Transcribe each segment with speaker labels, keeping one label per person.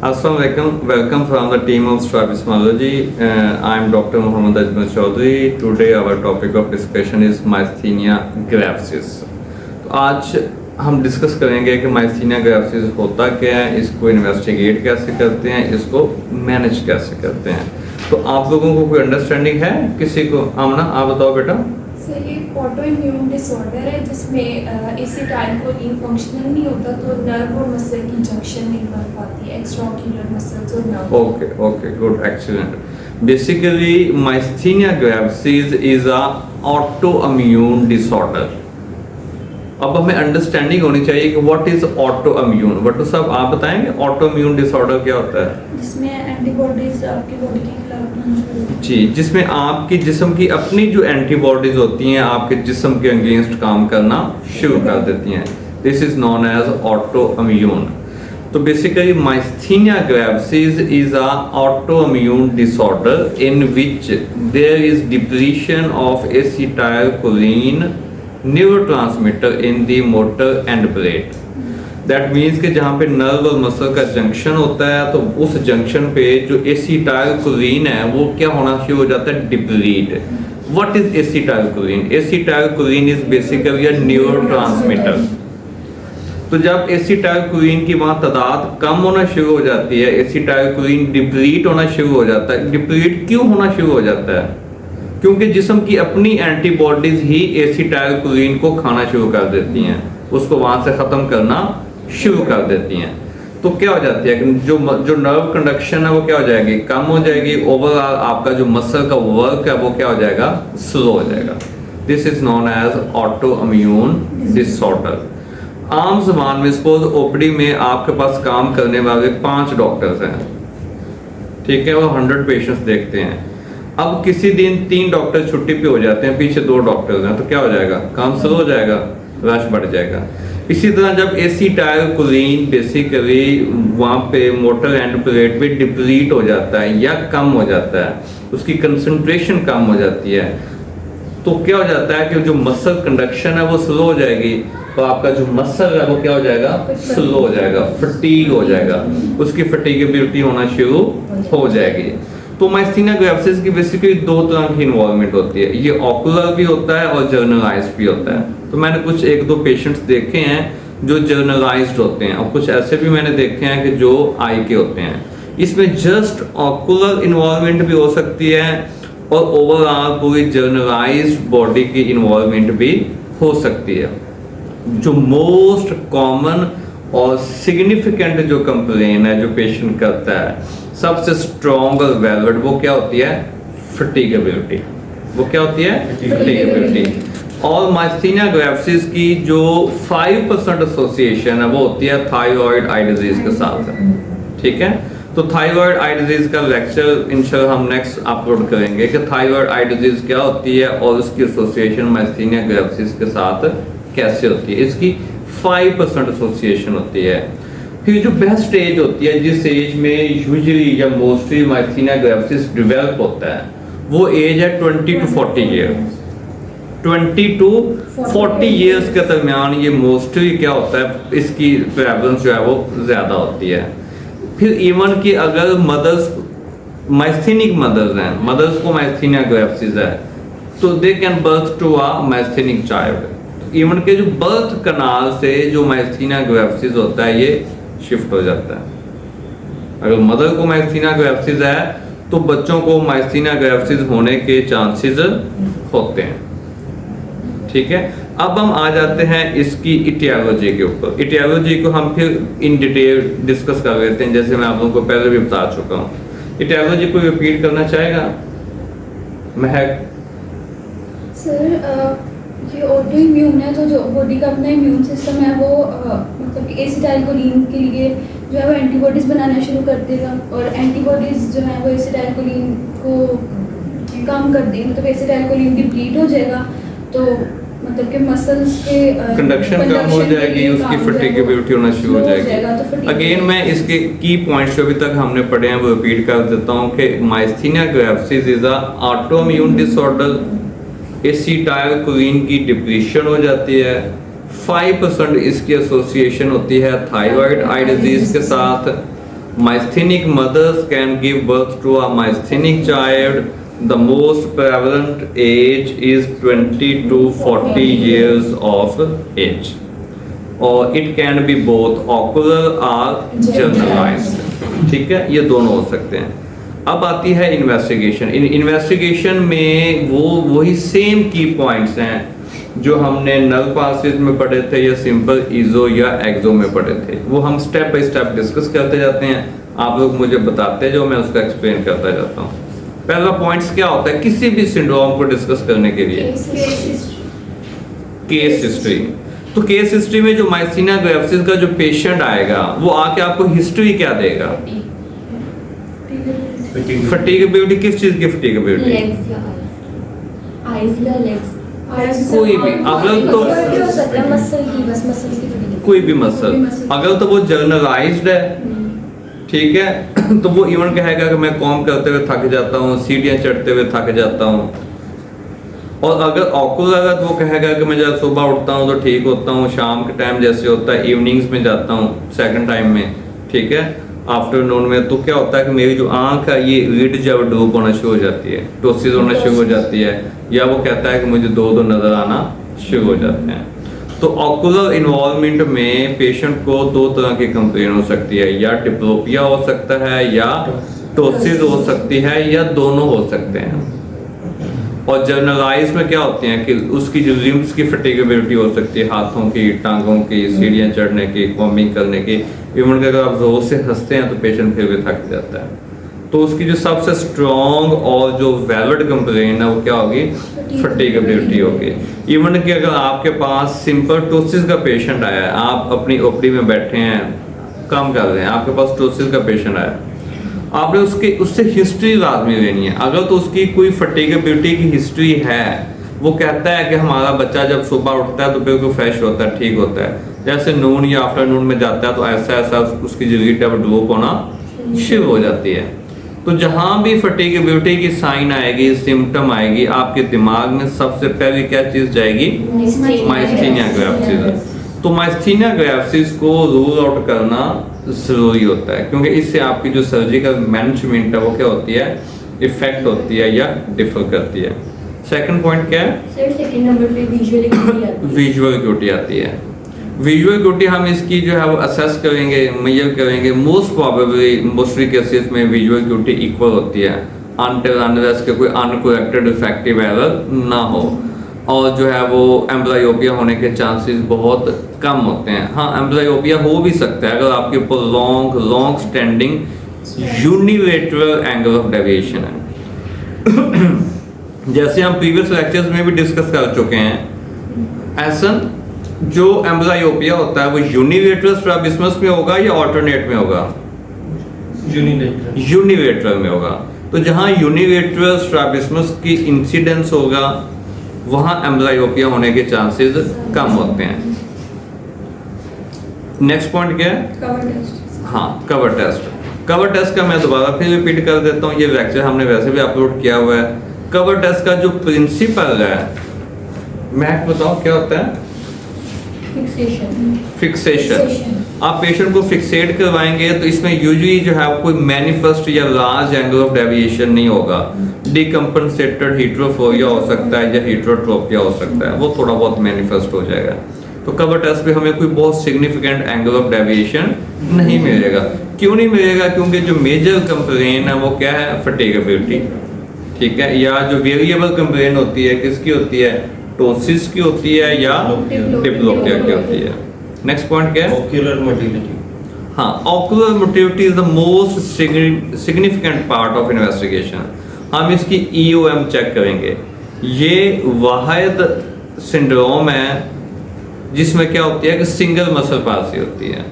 Speaker 1: Assalamu alaikum. Welcome from the team of Strabismology. I am Dr. Mohammad Ajmal Chaudhary. Today our topic of discussion is myasthenia gravis. तो आज हम discuss करेंगे कि myasthenia gravis होता क्या है, इसको इन्वेस्टिगेट कैसे करते हैं, इसको मैनेज कैसे करते हैं। तो आप लोगों को कोई अंडरस्टैंडिंग है किसी को? आमना आप बताओ बेटा।
Speaker 2: सर ये ऑटो इम्यून डिसऑर्डर है जिसमें एसिटाइलकोलिन फंक्शनल नहीं होता तो नर्व और मसल की जंक्शन नहीं बन पाती है, एक्स्ट्राओक्यूलर मसल्स और nerve.
Speaker 1: Okay good, excellent. Basically myasthenia gravis is a autoimmune disorder। अब हमें अंडरस्टैंडिंग होनी चाहिए कि व्हाट इज ऑटोइम्यून। बट साहब आप बताएंगे ऑटोइम्यून डिसऑर्डर क्या होता है?
Speaker 2: जिसमें एंटीबॉडीज आपकी बॉडी के खिलाफ
Speaker 1: जी, जिसमें आपकी जिस्म की अपनी जो एंटीबॉडीज होती हैं आपके जिस्म के अगेंस्ट काम करना शुरू कर देती हैं। This is known as autoimmune. तो basically myasthenia gravis is a autoimmune disorder in which there is depletion of acetylcholine neurotransmitter in the motor end plate। That means कि जहाँ पे नर्व और मसल का जंक्शन होता है तो उस जंक्शन पे जो एसिटाइलकोलिन है वो क्या होना शुरू हो जाता है? Deplete. What is acetylcholine? Acetylcholine is basically a neurotransmitter. तो जब एसिटाइलकोलिन की वहाँ तादाद कम होना शुरू हो जाती है, एसिटाइलकोलिन डिप्लीट होना शुरू हो जाता है। डिप्लीट क्यों होना शुरू हो जाता है? क्योंकि जिस्म की अपनी एंटीबॉडीज ही एसिटाइलकोलिन को खाना शुरू कर देती हैं, उसको वहां से खत्म करना शुरू कर देती हैं। तो क्या हो जाती है कि जो नर्व कंडक्शन है वो क्या हो जाएगी? कम हो जाएगी। ओवरऑल आपका जो मसल का वर्क है वो क्या हो जाएगा? स्लो हो जाएगा। This is known as autoimmune disorder. आम जबान में सपोज ओपीडी में आपके पास काम करने वाले 5 डॉक्टर्स हैं, ठीक है, वो 100 पेशेंट्स देखते हैं। अब किसी दिन 3 डॉक्टर छुट्टी पे हो जाते हैं, पीछे 2 डॉक्टर्स हैं, तो क्या हो जाएगा? काम स्लो हो जाएगा, रश बढ़ जाएगा। इसी तरह जब एसिटाइलकोलिन बेसिकली वहाँ पे मोटर एंड प्लेट पे डिप्लीट हो जाता है या कम हो जाता है, उसकी कंसंट्रेशन कम हो जाती है, तो क्या हो जाता है कि जो मसल कंडक्शन है वो स्लो हो जाएगी। तो आपका जो मसल है वो क्या हो जाएगा? स्लो हो जाएगा, फटीग हो जाएगा, उसकी फटीगेबिलिटी होना शुरू हो जाएगी। तो myasthenia gravis की बेसिकली 2 तरह की इन्वॉल्वमेंट होती है। ये ऑकुलर भी होता है और जर्नलाइज्ड भी होता है। तो मैंने कुछ 1-2 पेशेंट्स देखे हैं जो जर्नलाइज्ड होते हैं और कुछ ऐसे भी मैंने देखे हैं कि जो आई के होते हैं। इसमें जस्ट ऑकुलर इन्वॉल्वमेंट भी हो सकती है और ओवरऑल पूरी जर्नलाइज्ड बॉडी की इन्वॉल्वमेंट भी हो सकती है। जो मोस्ट कॉमन और सिग्निफिकेंट जो कंप्लेन है जो पेशेंट करता है, सबसे स्ट्रॉन्ग और वैलिड वो क्या होती है? फटीगेबिलिटी। वो क्या होती है? फटीगेबिलिटी। और myasthenia gravis की जो 5% एसोसिएशन है वो होती है थायराइड आई डिजीज के साथ, ठीक है। तो थायराइड आई डिजीज का लेक्चर इंशाल्लाह हम नेक्स्ट अपलोड करेंगे कि थायराइड आई डिजीज क्या होती है और उसकी एसोसिएशन myasthenia gravis के साथ कैसे होती है। इसकी 5% एसोसिएशन होती है। फिर जो बेस्ट एज होती है, जिस एज में यूजुअली या मोस्टली myasthenia gravis डेवलप होता है, वो एज है 20 to 40 ईयर। 20 to 40 ईयर्स के दरमियान ये मोस्टली क्या होता है, इसकी प्रेवलेंस जो है वो ज़्यादा होती है। फिर इवन कि अगर मदर्स माइस्थेनिक मदर्स हैं, मदर्स को myasthenia gravis है, तो they can birth to a myasthenic child. Even के जो बर्थ कनाल से जो myasthenia gravis होता है ये शिफ्ट हो जाता है। अगर मदर को myasthenia gravis है तो बच्चों को myasthenia gravis होने के चांसेस होते हैं, ठीक है। अब हम आ जाते हैं इसकी इटियोलॉजी के ऊपर। इटियोलॉजी को हम फिर इन डिटेल डिस्कस कर लेते हैं, जैसे मैं आप लोगों को पहले भी बता चुका हूँ। इटियोलॉजी को रिपीट करना चाहेगा महक?
Speaker 2: सर ये ऑटो इम्यून है तो जो बॉडी का अपना इम्यून सिस्टम है वो मतलब कि एसिटाइलकोलिन के लिए जो है वो एंटीबॉडीज बनाना शुरू कर देगा और एंटीबॉडीज जो है वो एसिटाइलकोलिन को कम कर देंगे, मतलब एसिटाइलकोलिन डिप्लीट हो जाएगा तो मतलब कि मसल्स के
Speaker 1: कंडक्शन कम हो जाएगी, उसकी फटीगेबिलिटी होना शुरू हो जाएगी। अगेन मैं इसके की पॉइंट्स जो अभी तक हमने पढ़े हैं वो रिपीट कर देता हूँ कि myasthenia gravis is a autoimmune disorder. Acetylcholine की डिप्लीशन हो जाती है। 5% इसकी एसोसिएशन होती है थायराइड आई डिजीज के साथ। Myasthenic mothers can give birth to a myasthenic child. The most prevalent age is 20 to 40 years of age. Or it can be both ocular or generalized. ठीक है, ये दोनों हो सकते हैं। अब आती है इन्वेस्टिगेशन। इन्वेस्टिगेशन में वो वही सेम की पॉइंट्स हैं जो हमने नल पासेज में पढ़े थे या सिंपल इजो या एक्सो में पढ़े थे, वो हम स्टेप बाय स्टेप डिस्कस करते जाते हैं। आप लोग मुझे बताते जो मैं उसका एक्सप्लेन करता जाता हूँ। पहला पॉइंट्स क्या होता है किसी भी सिंड्रोम को डिस्कस करने के लिए? Case history. तो केस हिस्ट्री में जो माइस्थीनिया ग्रेविस का जो पेशेंट आएगा वो आके आपको हिस्ट्री क्या देगा? फटीगेबिलिटी। किस चीज की फटीगेबिलिटी? कोई भी, अगर तो कोई भी मसल, अगर तो वो जर्नलाइज्ड है, ठीक है, तो वो इवन कहेगा कि मैं कॉम करते हुए थक जाता हूँ, सीढ़ियाँ चढ़ते हुए थक जाता हूँ। और अगर ऑकुलर है तो वो कहेगा कि मैं जब सुबह उठता हूँ तो ठीक होता हूँ, शाम के टाइम जैसे होता है, इवनिंग्स में जाता हूँ सेकंड टाइम में, ठीक है, आफ्टरनून में, तो क्या होता है कि मेरी जो आंख है ये लिड जब ड्रूप होना शुरू हो जाती है, टोसिस होना शुरू हो जाती है, या वो कहता है कि मुझे दो दो नजर आना शुरू हो जाते हैं। तो ऑकुलर इन्वॉल्वमेंट में पेशेंट को दो तरह की कंप्लेन हो सकती है, या डिप्लोपिया हो सकता है या टोसिस हो सकती है, या दोनों हो सकते हैं। और जर्नलाइज में क्या होते हैं कि उसकी जो लिम्स की फटीगेबिलिटी हो सकती है, हाथों की, टांगों की, सीढ़ियाँ चढ़ने की, कॉम्बिंग करने की, इवन अगर आप जोर से हंसते हैं तो पेशेंट फिर भी थक जाता है। तो उसकी जो सबसे स्ट्रॉन्ग और जो वैलिड कंप्लेन है वो क्या होगी? फटीगेबिलिटी होगी। इवन कि अगर आपके पास सिंपल टोसिस का पेशेंट आया है, आप अपनी ओपीडी में बैठे हैं, काम कर रहे हैं, आपके पास टोसिस का पेशेंट आया, आपने उससे हिस्ट्री लाजमी लेनी है। अगर तो उसकी कोई फटीगेबिलिटी की हिस्ट्री है, वो कहता है कि हमारा बच्चा जब सुबह उठता है तो बिल्कुल फ्रेश होता है, ठीक होता है, जैसे नून या आफ्टरनून में जाता है तो ऐसा ऐसा उसकी जो रीट है वो ड्रूप होना शुरू हो जाती है। तो जहाँ भी फटीगेबिलिटी की साइन आएगी, सिम्टम आएगी, आपके दिमाग में सबसे पहले क्या चीज़ जाएगी? Myasthenia gravis. तो माइस्थीनिया ग्रेविस को रूल आउट करना जरूरी होता है, क्योंकि इससे आपकी जो सर्जिकल मैनेजमेंट है वो क्या होती है? इफेक्ट होती है या डिफर करती है। सेकंड पॉइंट क्या है?
Speaker 2: सर सेकंड नंबर पे
Speaker 1: विजुअल एक्यूटी आती है। विजुअल एक्यूटी हम इसकी जो है वो असेस करेंगे, मेजर करेंगे। मोस्ट प्रोबेबली मोस्टली केसेस में विजुअल एक्यूटी इक्वल होती है अनटिल अनलेस के कोई अनकरेक्टेड डिफेक्टिव एरर ना हो, और जो है वो एम्ब्लायोपिया होने के चांसेस बहुत कम होते हैं। हाँ, एम्ब्लायोपिया हो भी सकता है अगर आपके ऊपर long standing unilateral angle of deviation है। जैसे हम प्रीवियस लेक्चर्स में भी डिस्कस कर चुके हैं, ऐसा जो एम्ब्लायोपिया होता है वो यूनिलेटरल स्ट्रैबिस्मस में होगा या ऑल्टरनेट में होगा? यूनिलेटरल में होगा। तो जहां यूनिलेटरल स्ट्रैबिस्मस की इंसिडेंस होगा वहां एम्ब्लायोपिया होने के चांसेस कम होते हैं। नेक्स्ट पॉइंट क्या है?
Speaker 2: Cover test.
Speaker 1: हाँ, कवर टेस्ट। कवर टेस्ट का मैं दोबारा फिर रिपीट कर देता हूँ, ये लेक्चर हमने वैसे भी अपलोड किया हुआ है। कवर टेस्ट का जो प्रिंसिपल है, मैं बताऊँ क्या होता है? फिक्सेशन। आप पेशेंट को फिक्सेट करवाएंगे तो इसमें यूजुअली जो है कोई मैनिफेस्ट या लार्ज एंगल ऑफ डेविएशन नहीं होगा। डिकम्पनसेटेड हीट्रोफोबिया हो सकता है या हीट्रोट्रोपिया हो सकता है, वो थोड़ा बहुत मैनिफेस्ट हो जाएगा। तो कवर टेस्ट पे हमें कोई बहुत सिग्निफिकेंट एंगल ऑफ डेविएशन नहीं मिलेगा। क्यों नहीं मिलेगा? क्योंकि जो मेजर कंप्लेन है वो क्या है? फटीगेबिलिटी, ठीक है, या जो वेरिएबल कंप्लेन होती है किसकी होती है? टोसिस की होती है या डिप्लोपिया की होती है। नेक्स्ट पॉइंट क्या है?
Speaker 3: Ocular motility.
Speaker 1: हाँ, ocular motility is the most significant part of investigation. हम इसकी ईओएम चेक करेंगे। ये वाहिद सिंड्रोम है जिसमें क्या होती है कि सिंगल मसल पाल्सी होती है।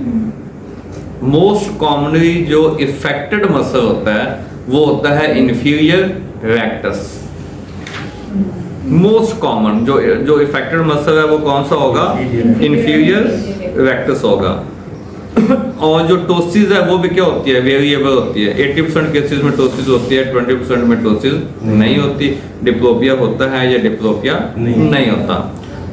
Speaker 1: मोस्ट कॉमनली जो इफेक्टेड मसल होता है वो होता है इंफीरियर रेक्टस। मोस्ट कॉमन जो इफेक्टेड मसल है वो कौन सा होगा? इंफीरियर रेक्टस होगा। और जो टोसिस है वो भी क्या होती है? वेरिएबल होती है। 80% केसेस में टोसिस होती है, 20% में टोसिस नहीं होती। डिप्लोपिया होता है या डिप्लोपिया नहीं होता।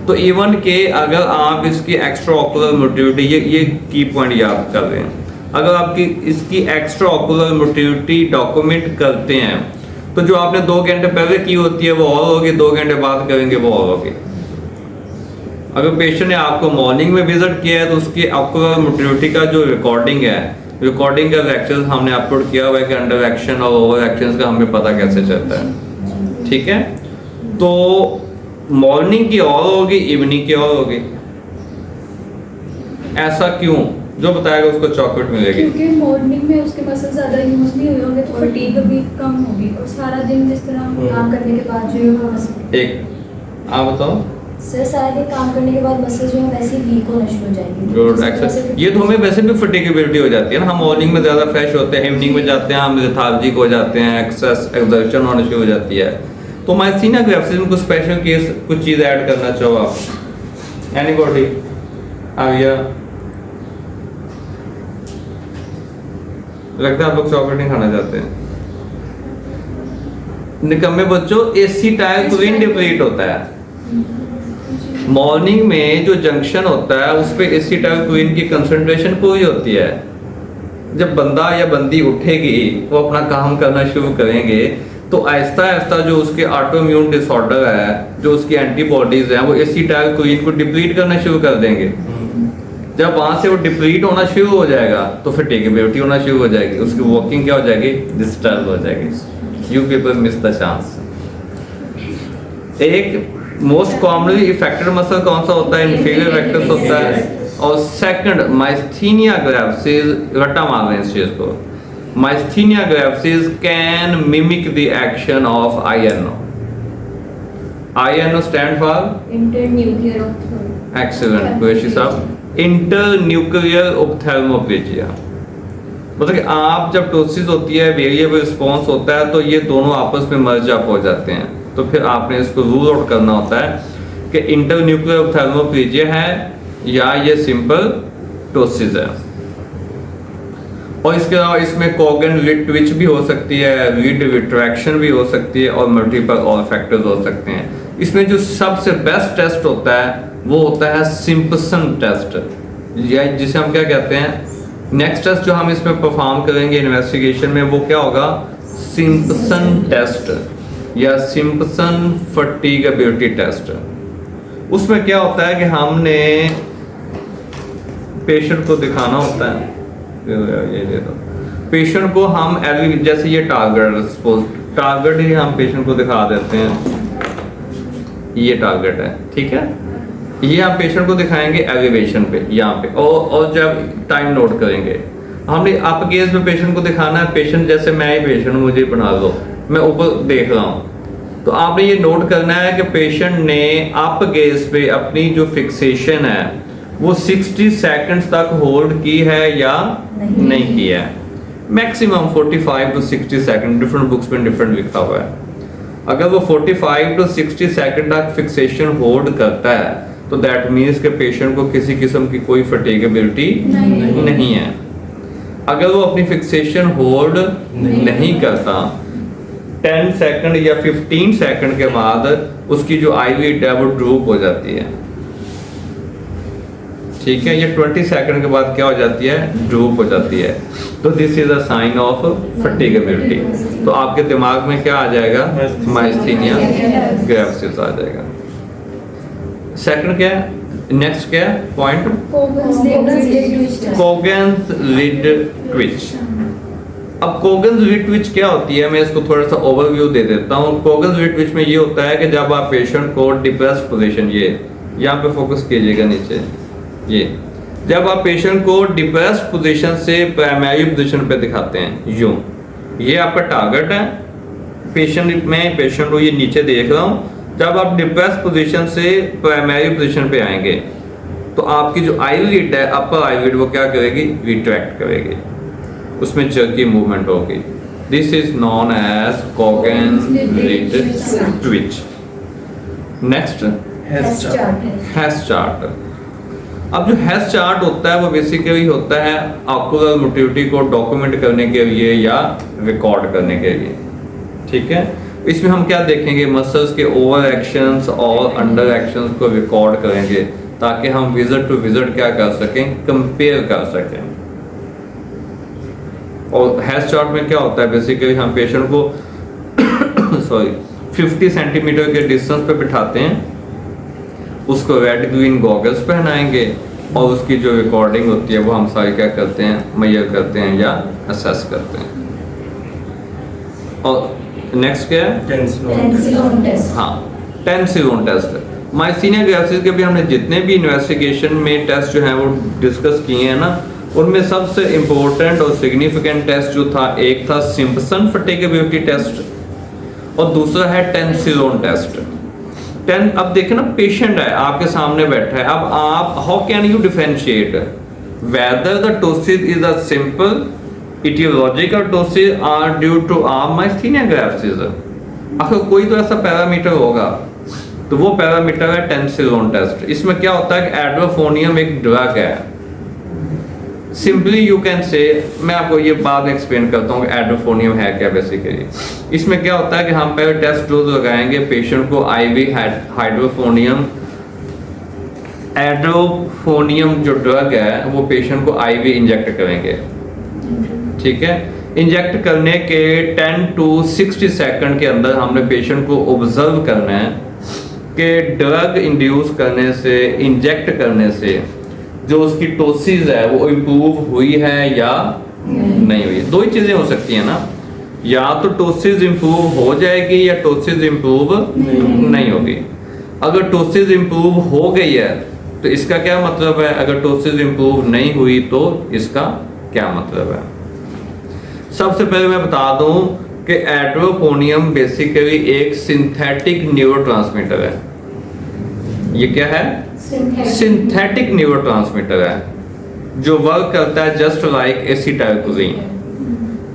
Speaker 1: तो इवन के अगर आप इसकी एक्स्ट्रा ऑकुलर मोटिलिटी, ये की पॉइंट याद कर रहे हैं, अगर आपकी इसकी एक्स्ट्रा ऑकुलर मोटिलिटी डॉक्यूमेंट करते हैं तो जो आपने 2 घंटे पहले की होती है वो और होगी, 2 घंटे बाद करेंगे वो और होगी। अगर पेशेंट ने आपको मॉर्निंग में विजिट किया है तो उसकी ऑकुलर मोटिलिटी का जो रिकॉर्डिंग का लेक्चर हमने अपलोड किया हुआ है कि अंडर एक्शन और ओवर एक्शन का हमें पता कैसे चलता है। ठीक है, तो मॉर्निंग की और होगी, इवनिंग की और होगी। ऐसा क्यों? जो बताएगा उसको चॉकलेट मिलेगी।
Speaker 2: क्योंकि मॉर्निंग में उसके मसल ज़्यादा यूज नहीं हुए होंगे तो फटीग भी कम होगी, और सारा दिन जिस तरह हम काम करने के बाद जो है
Speaker 1: एक आप बताओ
Speaker 3: सर, सारा दिन काम करने के बाद मसल जो है वैसे वीक होना शुरू हो जाएगी।
Speaker 1: गुड एक्सरसाइज, ये तो हमें वैसे भी फटीगेबिलिटी हो जाती है ना। हम मॉर्निंग में ज़्यादा फ्रेश होते हैं, इवनिंग में जाते हैं हम लेथार्जिक हो जाते हैं, एक्सर्शन होना शुरू हो जाती है। तो माइस्थीनिया ग्रेविस में कुछ स्पेशल केस, कुछ चीज़ ऐड करना चाहो आप? एनीबॉडी? आविया? लगता है आप लोग चॉकलेट नहीं खाना चाहते हैं। निकम्मे बच्चों, एसिटाइलकोलिन डिप्लीट होता है मॉर्निंग में। जो जंक्शन होता है उस पे एसिटाइलकोलिन की कंसंट्रेशन पूरी होती है। जब बंदा या बंदी उठेगी, वो अपना काम करना शुरू करेंगे, तो आहिस्ता आहिस्ता जो उसके ऑटोइम्यून डिसऑर्डर है, जो उसकी एंटीबॉडीज हैं, वो एसिटाइलकोलिन को डिप्लीट करना शुरू कर देंगे। जब वहां से वो डिप्लीट होना शुरू हो जाएगा तो फटीगेबिलिटी होना शुरू हो जाएगी, उसकी वॉकिंग क्या हो जाएगी? डिस्टर्ब हो जाएगी। You people miss the chance. एक मोस्ट कॉमनली इफेक्टेड मसल कौन सा होता है? इंफीरियर रेक्टस होता है। और सेकंड माइस्थीनिया ग्रेविस, रट्टा मार रहे हैं इस चीज को। Myasthenia gravis can mimic the action of INO। INO stand for
Speaker 3: internuclear ophthalmoplegia.
Speaker 1: Excellent question साहब। इंटरन्यूक्लियर ऑप्थेल्मोप्लाजिया मतलब कि आप जब टोसिस होती है, वेरिएबल रिस्पॉन्स होता है, तो ये दोनों आपस में मर्ज अप हो जाते हैं। तो फिर आपने इसको रूल आउट करना होता है कि इंटरन्यूक्लियर ऑप्थेल्मोप्लाजिया है या ये सिंपल टोसिस है। और इसके अलावा इसमें कोगन लिड ट्विच भी हो सकती है, लिड रिट्रैक्शन भी हो सकती है, और मल्टीपल और फैक्टर्स हो सकते हैं। इसमें जो सबसे बेस्ट टेस्ट होता है वो होता है सिम्पसन टेस्ट, या जिसे हम क्या कहते हैं, नेक्स्ट टेस्ट जो हम इसमें परफॉर्म करेंगे इन्वेस्टिगेशन में, वो क्या होगा? सिम्पसन टेस्ट या सिम्पसन फटीगेबिलिटी टेस्ट। उसमें क्या होता है कि हमने पेशेंट को दिखाना होता है, ये दे दो पेशेंट को हम जैसे ये टारगेट ही हम पेशेंट को दिखा देते हैं, ये टारगेट है, ठीक है। ये हम पेशेंट को दिखाएंगे एलिवेशन पे, यहाँ पे, और जब टाइम नोट करेंगे हमने अप गेज पे पेशेंट को दिखाना है। पेशेंट जैसे मैं ही पेशेंट, मुझे बना लो, मैं ऊपर देख रहा हूँ, तो आपने ये नोट करना है कि पेशेंट ने अप गेज पे अपनी जो फिक्सेशन है वो 60 सेकंड्स तक होल्ड की है या नहीं की है। Maximum 45 to 60 second, different books में डिफरेंट लिखा हुआ है। अगर वो 45 to 60 सेकंड तक फिक्सेशन होल्ड करता है तो दैट मीन्स के पेशेंट को किसी किस्म की कोई फटीगेबिलिटी नहीं है। अगर वो अपनी फिक्सेशन होल्ड नहीं करता, 10 सेकंड या 15 सेकंड के बाद उसकी जो आईलिड है वो ड्रूप हो जाती है, ठीक है। ये 20 सेकंड के बाद क्या हो जाती है? ड्रूप हो जाती है। तो this is a sign of fatigability. तो आपके दिमाग में क्या आ जाएगा? माइस्थीनिया ग्रेविस आ जाएगा। सेकंड क्या है? नेक्स्ट क्या है पॉइंट? कोगन्स lid Twitch. अब कोगन्स लिड ट्विच क्या होती है, मैं इसको थोड़ा सा ओवरव्यू दे देता हूँ। कोगन्स लिड ट्विच में ये होता है कि जब आप पेशेंट को डिप्रेस्ड पोजीशन, ये यहाँ पे फोकस कीजिएगा नीचे, ये जब आप पेशेंट को डिप्रेस्ड पोजीशन से प्राइमरी पोजीशन पे दिखाते हैं, यूं, ये आपका टारगेट है। पेशेंट को ये नीचे देख रहा हूँ। जब आप डिप्रेस्ड पोजीशन से प्राइमरी पोजीशन पे आएंगे तो आपकी जो आईलिड है, अपर आईलिड, वो क्या करेगी? रिट्रैक्ट करेगी, उसमें जर्की मूवमेंट होगी। This is known as Cogan's lid twitch. Next Hess chart. अब जो हेस चार्ट होता है वो बेसिकली होता है ऑकुलर मोटिलिटी को डॉक्यूमेंट करने के लिए या रिकॉर्ड करने के लिए, ठीक है। इसमें हम क्या देखेंगे? मसल्स के ओवर एक्शंस और अंडर एक्शंस को रिकॉर्ड करेंगे ताकि हम विजिट टू विजिट क्या कर सकें? कंपेयर कर सकें। और हेल्थ चार्ट में क्या होता है, बेसिकली हम पेशेंट को सॉरी 50 सेंटीमीटर के डिस्टेंस पे बिठाते हैं, उसको रेड ग्रीन गॉगल्स पहनाएंगे और उसकी जो रिकॉर्डिंग होती है वो हम सारी क्या करते हैं, मेजर करते हैं या असेस करते हैं। और नेक्स्ट क्या है,
Speaker 3: टेंसिलोन टेस्ट।
Speaker 1: हाँ, टेंसिलोन टेस्ट। माइस्थीनिया ग्रेविस के भी हमने जितने भी इन्वेस्टिगेशन में टेस्ट जो हैं वो डिस्कस किए हैं ना, उनमें सबसे इम्पोर्टेंट और सिग्निफिकेंट टेस्ट जो था, एक था सिम्पसन फटीगेबिलिटी टेस्ट और दूसरा है टेंसिलोन टेस्ट। अब देखें ना, पेशेंट है आपके सामने बैठा है, अब आप how can you differentiate whether the ptosis is a simple etiological ptosis or due to myasthenia gravis. आखिर कोई तो ऐसा पैरामीटर होगा, तो वो पैरामीटर है टेंसिलोन टेस्ट। इसमें क्या होता है कि एड्रोफोनियम एक ड्रग है, सिंपली यू कैन से, मैं आपको ये बाद में एक्सप्लेन करता हूँ एड्रोफोनियम है क्या। बेसिकली इसमें क्या होता है कि हम पहले टेस्ट डोज लगाएंगे पेशेंट को, आईवी हाइड्रोफोनियम, एड्रोफोनियम जो ड्रग है वो पेशेंट को आईवी इंजेक्ट करेंगे, ठीक है। इंजेक्ट करने के 10 to 60 सेकंड के अंदर हमने पेशेंट को ऑब्जर्व करना है कि ड्रग इंड्यूस करने से, इंजेक्ट करने से जो उसकी टोसिस है वो इम्प्रूव हुई है या नहीं हुई। दो ही चीजें हो सकती हैं ना, या तो टोसिस इम्प्रूव हो जाएगी या टोसिस इम्प्रूव नहीं होगी। अगर टोसिस इम्प्रूव हो गई है तो इसका क्या मतलब है, अगर टोसिस इम्प्रूव नहीं हुई तो इसका क्या मतलब है। सबसे पहले मैं बता दूं कि एड्रोफोनियम बेसिकली एक सिंथेटिक न्यूरोट्रांसमीटर है। ये क्या है, सिंथेटिक न्यूरोट्रांसमीटर है जो वर्क करता है जस्ट लाइक एसिटाइलकोलिन।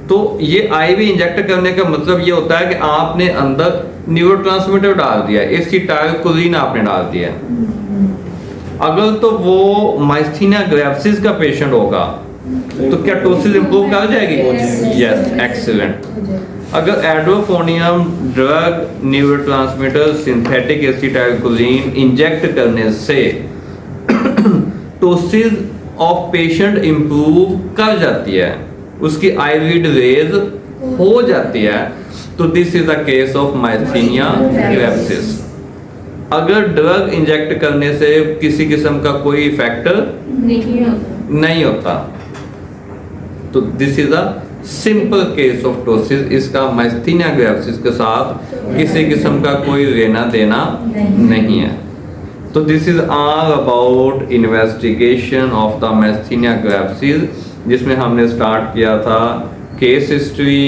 Speaker 1: तो ये आईवी इंजेक्ट करने का मतलब ये होता है कि आपने अंदर न्यूरोट्रांसमीटर डाल दिया, एसिटाइलकोलिन आपने डाल दिया। अगर तो वो माइस्थीनिया ग्रेविस का पेशेंट होगा तो क्या टोसिस इंप्रूव कर जाएगी? Yes, excellent. अगर edrophonium drug neurotransmitter synthetic acetylcholine inject करने से टोसिस ऑफ पेशेंट इंप्रूव कर जाती है, उसकी आईलिड रेज हो जाती है, तो this is a case of myasthenia gravis. अगर ड्रग इंजेक्ट करने से किसी किस्म का कोई इफेक्ट नहीं होता तो this is a simple case of ptosis. इसका माइस्थीनिया ग्रेविस के साथ किसी किस्म का कोई लेना देना नहीं है। तो this is all about investigation of the myasthenia gravis, जिसमें हमने स्टार्ट किया था case history,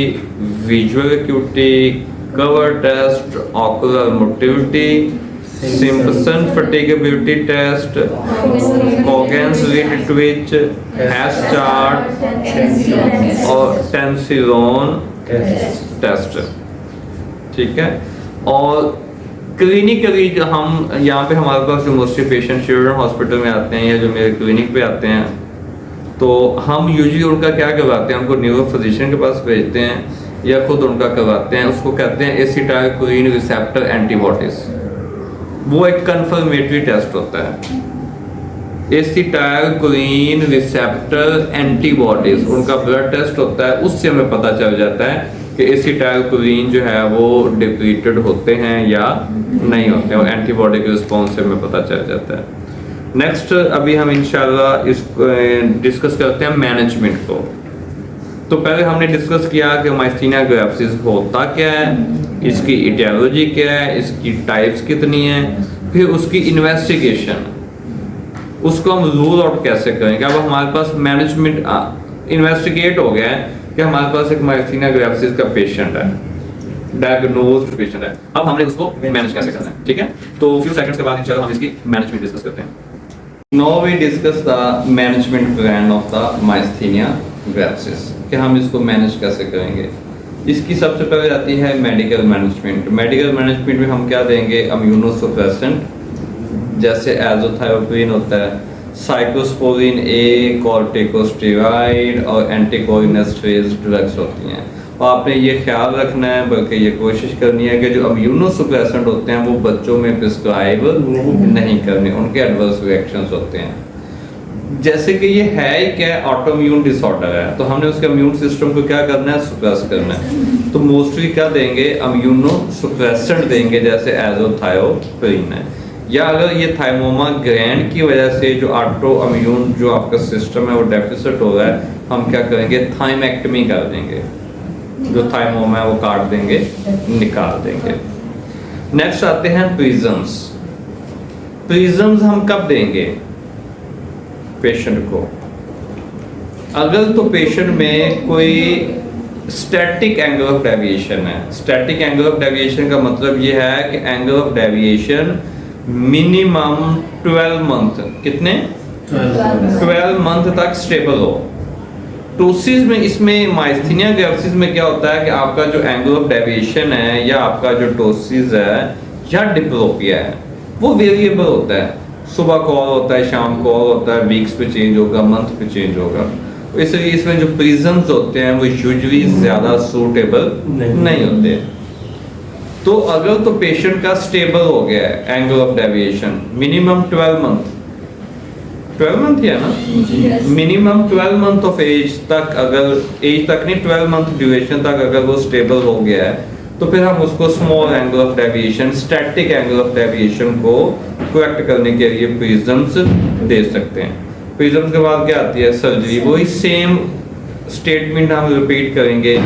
Speaker 1: visual acuity, cover test, ocular motility, Simpson fatigability test, Cogan's lid twitch, Hess chart और टेंसिलोन टेस्ट, ठीक है। और क्लिनिकली जो हम यहाँ पे हमारे पास जो मोस्टली पेशेंट चिल्ड्रन हॉस्पिटल में आते हैं या जो मेरे क्लिनिक पे आते हैं, तो हम यूजुअली उनका क्या करवाते हैं, उनको न्यूरो फिजिशियन के पास भेजते हैं या खुद उनका करवाते हैं। उसको कहते हैं एसिटाइलकोलिन रिसेप्टर एंटीबॉडीज। वो एक कंफर्मेटरी टेस्ट होता है, एसिटाइलकोलिन रिसेप्टर एंटीबॉडीज, उनका ब्लड टेस्ट होता है। उससे हमें पता चल जाता है कि एसिटाइलकोलिन जो है वो डिप्लीटेड होते हैं या नहीं होते हैं, और एंटीबॉडी के रिस्पॉन्स से हमें पता चल जाता है। नेक्स्ट अभी हम इंशाल्लाह इस डिस्कस करते हैं मैनेजमेंट को। तो पहले हमने डिस्कस किया कि माइस्थीनिया ग्रेविस होता क्या है, इसकी इटियोलॉजी क्या है, इसकी टाइप्स कितनी है, फिर उसकी इन्वेस्टिगेशन, उसको हम रूल आउट कैसे करेंगे। अब हमारे पास मैनेजमेंट इन्वेस्टिगेट हो गया है कि हमारे पास एक माइस्थीनिया ग्रेविस का पेशेंट है, डायग्नोज्ड पेशेंट है। अब हमने उसको मैनेज कैसे करना है, ठीक है। तो फ्यू सेकंड्स के बाद इंशाल्लाह हम इसकी मैनेजमेंट डिस्कस करते हैं। Now we discuss the management plan of the myasthenia gravis कि हम इसको मैनेज कैसे करेंगे। इसकी सबसे पहले आती है मेडिकल मैनेजमेंट। मेडिकल मैनेजमेंट में हम क्या देंगे, इम्यूनोसप्रेसेंट जैसे एजोथायोप्रिन होता है, साइक्लोस्पोरिन ए, कॉर्टिकोस्टेरॉइड और एंटीकोलिनेस्टेरेज ड्रग्स होती हैं। और आपने ये ख्याल रखना है, बल्कि ये कोशिश करनी है कि जो इम्यूनोसप्रेसेंट होते हैं वो बच्चों में प्रिस्क्राइब नहीं करने, उनके एडवर्स रिएक्शंस होते हैं। जैसे कि ये है ही क्या, ऑटोइम्यून डिसऑर्डर है, तो हमने उसके इम्यून सिस्टम को क्या करना है, सुप्रेस करना है। तो मोस्टली क्या देंगे, इम्यूनो सुप्रेसेंट देंगे, जैसे एजोथायोप्रिन है। या अगर ये थाइमोमा ग्रैंड की वजह से जो ऑटोइम्यून जो आपका सिस्टम है वो डेफिसिट हो रहा है, हम क्या करेंगे, थाइमेक्टमी कर देंगे, जो थाइमोमा है वो काट देंगे, निकाल देंगे। नेक्स्ट आते हैं प्रिजम्स। प्रिजम्स हम कब देंगे पेशेंट को, अगर तो पेशेंट में कोई स्टैटिक एंगल ऑफ डेविएशन है। स्टैटिक एंगल ऑफ डेविएशन का मतलब ये है कि angle of deviation minimum 12 month, कितने 12 मंथ तक स्टेबल हो। टोसिस में, इसमें माइस्थीनिया ग्रेविस में क्या होता है कि आपका जो एंगल ऑफ डेविएशन है या आपका जो टोसिस है या डिप्लोपिया है वो वेरिएबल होता है, सुबह कॉल होता है, शाम कॉल होता है, वीक्स पे चेंज होगा, मंथ पे चेंज होगा। इसलिए इसमें जो प्रिजम्स होते हैं वो यूजुअली ज़्यादा सूटेबल नहीं होते। तो अगर तो पेशेंट का स्टेबल हो गया है angle of deviation minimum 12 month, 12 month ही है ना, मिनिमम 12 मंथ ऑफ एज तक, अगर एज तक नहीं 12 मंथ ड्यूरेशन तक अगर वो स्टेबल हो गया है, तो फिर हम उसको small angle of deviation, static angle of deviation को करेक्ट करने के लिए प्रिजम्स दे सकते हैं। प्रिजम्स के बाद क्या आती है, सर्जरी। वही सेम स्टेटमेंट हम रिपीट करेंगे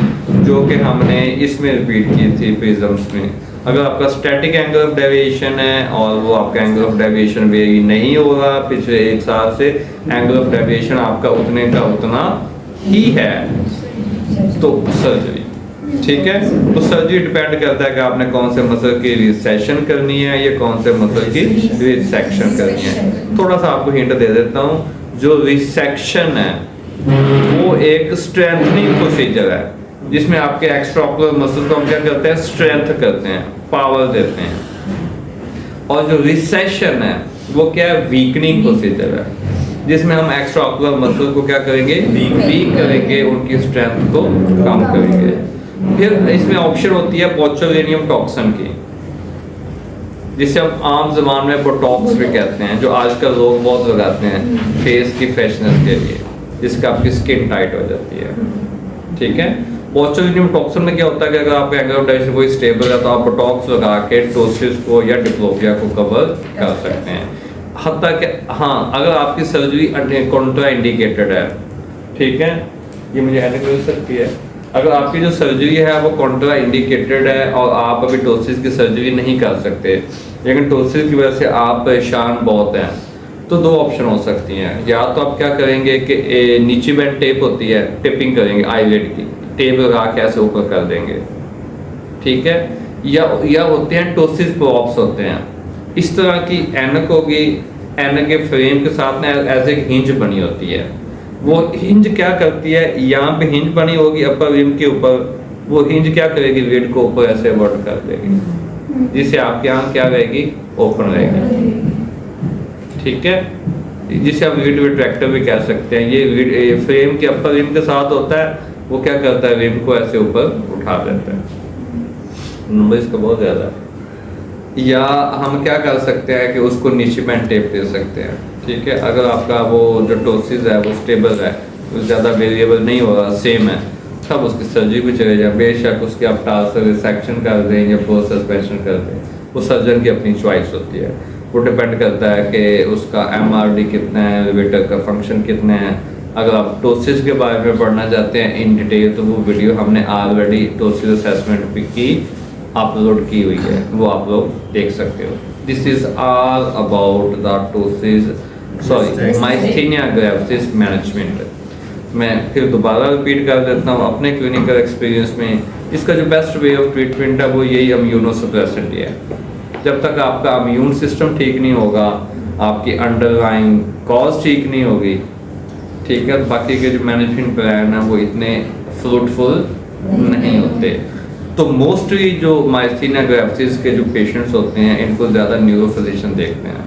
Speaker 1: जो कि हमने इसमें रिपीट की थी प्रिजम्स में। अगर आपका स्टैटिक एंगल ऑफ डेविएशन है और वो आपका एंगल ऑफ डेविएशन वेरी नहीं हो रहा पिछले 1 साल से, एंगल ऑफ डेविएशन आपका उतने का उतना ही है, तो सर्जरी। ठीक है, तो सर्जरी डिपेंड करता है कि आपने कौन से मसल की रिसेक्शन करनी है या कौन से मसल की रिसेक्शन करनी है। थोड़ा सा आपको हिंट दे देता हूँ, जो रिसेक्शन है वो एक स्ट्रेंथनिंग प्रोसीजर है जिसमें आपके एक्स्ट्राओकुलर मसल को हम क्या करते हैं, स्ट्रेंथ करते हैं, पावर देते हैं। और जो रिसेक्शन है वो क्या है, वीकनिंग प्रोसीजर है जिसमें हम एक्स्ट्राओकुलर मसल को क्या करेंगे, वीक करेंगे, उनकी स्ट्रेंथ को कम करेंगे। फिर इसमें ऑप्शन होती है बोचुलिनियम टॉक्सिन की, जिसे हम आम जबान में बोटॉक्स भी कहते हैं, जो आजकल लोग बहुत लगाते हैं फेस की फ्रेशनेस के लिए, जिससे आपकी स्किन टाइट हो जाती है। ठीक है, बोचुलिनियम टॉक्सिन में क्या होता है कि अगर आपका एंगल ऑफ डेविएशन कोई स्टेबल है तो आप बोटॉक्स लगा के टोसिस को या डिप्लोपिया को कवर कर सकते हैं। हत्ता कि हाँ, अगर आपकी सर्जरी कॉन्ट्रा इंडिकेटेड है, ठीक है, ये मुझे एनक मिल सकती है, अगर आपकी जो सर्जरी है वो कॉन्ट्रा इंडिकेटेड है और आप अभी टोसिस की सर्जरी नहीं कर सकते, लेकिन टोसिस की वजह से आप परेशान बहुत हैं, तो 2 ऑप्शन हो सकती हैं। या तो आप क्या करेंगे कि नीचे बैंड टेप होती है, टेपिंग करेंगे आईलेट की, टेप लगा के ऐसे ऊपर कर देंगे। ठीक है, या होते हैं टोसिस प्रॉप्स होते हैं, इस तरह की एनक होगी, एनक के फ्रेम के साथ ना एज एक हिंज बनी होती है। वो हिंज क्या करती है, यहाँ पे हिंज बनी होगी अपर रिम के ऊपर, वो हिंज क्या करेगी, वेट को ऊपर ऐसे वर्ट कर देगी, जिससे आपकी आंख क्या रहेगी, ओपन रहेगी। ठीक है, जिसे आप वीड रिट्रैक्टर भी कह सकते हैं। ये फ्रेम के अपर रिम के साथ होता है, वो क्या करता है, रिम को ऐसे ऊपर उठा देता है। नंबर इसका बहुत ज़्यादा है। या हम क्या कर सकते हैं कि उसको नीचे बैंड टेप दे सकते हैं। ठीक है, अगर आपका वो जो टोसिस है वो स्टेबल है, वो ज़्यादा वेरिएबल नहीं हो रहा, सेम है, तब उसकी सर्जरी भी चले जाए। बेशक उसकी आप टार्सल रिसेक्शन कर दें या पोस्ट सस्पेंशन कर दें, वो सर्जन की अपनी चॉइस होती है। वो डिपेंड करता है कि उसका MRD कितना है, एलिवेटर का फंक्शन कितना है। अगर आप टोसिस के बारे में पढ़ना चाहते हैं इन डिटेल, तो वो वीडियो हमने ऑलरेडी टोसिस असेसमेंट भी की अपलोड की हुई है, वो आप लोग देख सकते हो। This is all about the ptosis, sorry, myasthenia gravis management. मैं फिर दोबारा रिपीट कर देता हूँ, अपने क्लिनिकल एक्सपीरियंस में इसका जो बेस्ट वे ऑफ ट्रीटमेंट है वो यही इम्यूनोसप्रेसेंट ही है। जब तक आपका इम्यून सिस्टम ठीक नहीं होगा, आपकी अंडरलाइंग कॉज ठीक नहीं होगी, ठीक है, बाकी के जो मैनेजमेंट प्लान है वो इतने फ्रूटफुल नहीं होते। तो मोस्टली जो माइस्थीनिया ग्रेविस के जो पेशेंट्स होते हैं इनको ज़्यादा न्यूरो फिजिशियन देखते हैं।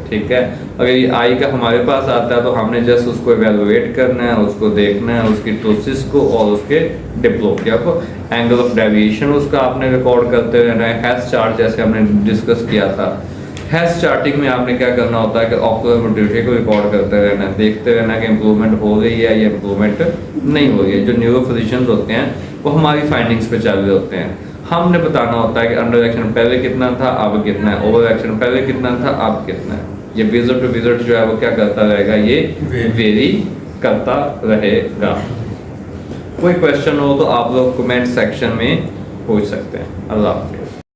Speaker 1: ठीक है, अगर ये आई का हमारे पास आता है तो हमने जस्ट उसको एवेलुएट करना है, उसको देखना है, उसकी टोसिस को और उसके डिप्लोपिया को, एंगल ऑफ डेविएशन उसका आपने रिकॉर्ड करते रहना है। हेल्थ चार्ट जैसे हमने डिस्कस किया था, हेल्थ चार्टिंग में आपने क्या करना होता है कि ऑक्यूलर मोटिलिटी को रिकॉर्ड करते रहना है, देखते रहना कि इम्प्रूवमेंट हो रही है या इम्प्रूवमेंट नहीं हो रही है। जो न्यूरो फिजिशियंस होते हैं वो हमारी फाइंडिंग्स पे चल रहे होते हैं, हमने बताना होता है कि अंडर एक्शन पहले कितना था अब कितना है, ओवर एक्शन पहले कितना था अब कितना है। ये विजिट टू विजिट जो है वो क्या करता रहेगा, ये वेरी करता रहेगा। कोई क्वेश्चन हो तो आप लोग कमेंट सेक्शन में पूछ सकते हैं। अल्लाह हाफिज़।